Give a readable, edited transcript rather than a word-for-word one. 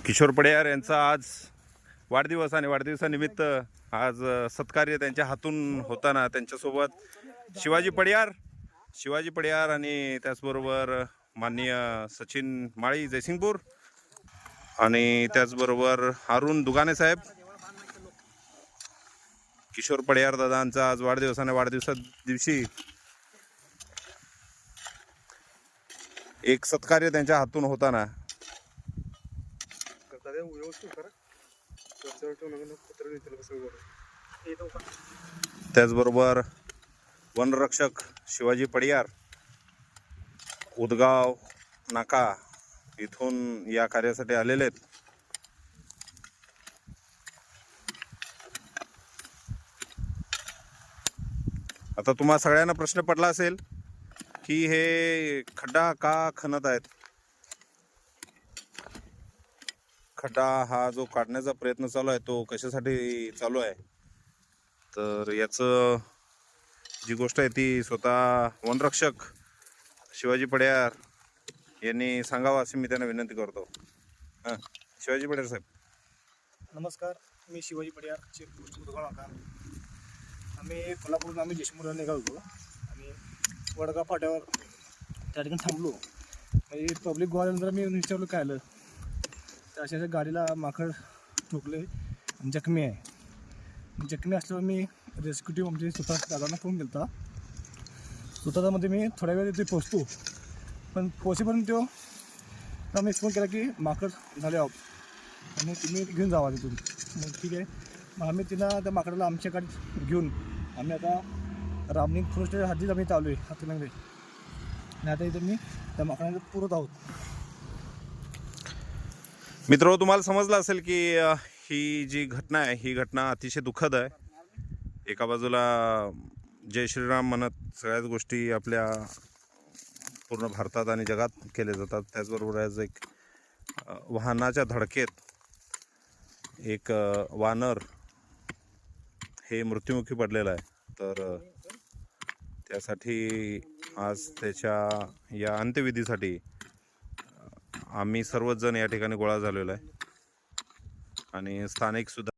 किशोर पडियार यांचा आज वाढदिवस आणि वाढदिवसानिमित्त आज सत्कार्य त्यांच्या हातून होताना त्यांच्यासोबत शिवाजी पडियार आणि त्याचबरोबर माननीय सचिन माळी जयसिंगपूर आणि त्याचबरोबर अरुण दुगाने साहेब. किशोर पडियार दादांचा आज वाढदिवस आणि वाढदिवसा दिवशी एक सत्कार्य त्यांच्या हातून होताना त्याचबरोबर वनरक्षक शिवाजी पडियार उदगाव नाका इथून या कार्यासाठी आलेले आहेत. आता तुम्हा सगळ्यांना प्रश्न पडला असेल की हे खड्डा का खणत आहेत. खड्डा हा जो काढण्याचा प्रयत्न चालू आहे तो कशासाठी चालू आहे, तर याचं जी गोष्ट आहे ती स्वतः वनरक्षक शिवाजी पडियार यांनी सांगावं अशी मी त्यांना विनंती करतो. हां, शिवाजी पडियार साहेब. नमस्कार, मी शिवाजी पडियार उदगाव नाका. आम्ही कोल्हापूरहून आम्ही देशमुखला निघालो होतो आणि वडगाव फाट्यावर त्या ठिकाणी थांबलो. म्हणजे पब्लिक गोवाल्यानंतर मी विचारलं काय आलं, तर अशा गाडीला माकड ठोकले आणि जखमी आहे. जखमी असल्यावर मी रेस्क्यू आमचे स्वतः दादांना फोन केला होता. स्वतःमध्ये मी थोड्या वेळ तिथे पोचतो, पण पोचेपर्यंत तो मी फोन केला की माकड झाले आहोत आणि तुम्ही घेऊन जावा तिथून. मग ठीक आहे, मग आम्ही तिला त्या माकडाला आमच्याकडे घेऊन आम्ही आता रामलिंग फॉरेस्ट हद्दीत आम्ही चालू आहे हातकणंगले आणि आता इथे मी त्या माकडाला पुरत आहोत. मित्रो, तुम्हाला समजलं असेल की ही जी घटना आहे ही घटना अतिशय दुःखद आहे. एका बाजूला जय श्रीराम म्हणत सगळ्याच गोष्टी आपल्या पूर्ण भारतात आणि जगात केले जातात, त्याचबरोबर आज एक वाहनाच्या धडकेत एक वानर हे मृत्युमुखी पडलेला आहे. तर त्यासाठी आज त्याच्या या अंत्यविधीसाठी आम्ही सर्वच जण या ठिकाणी गोळा झालेलो आहे आणि स्थानिक सुद्धा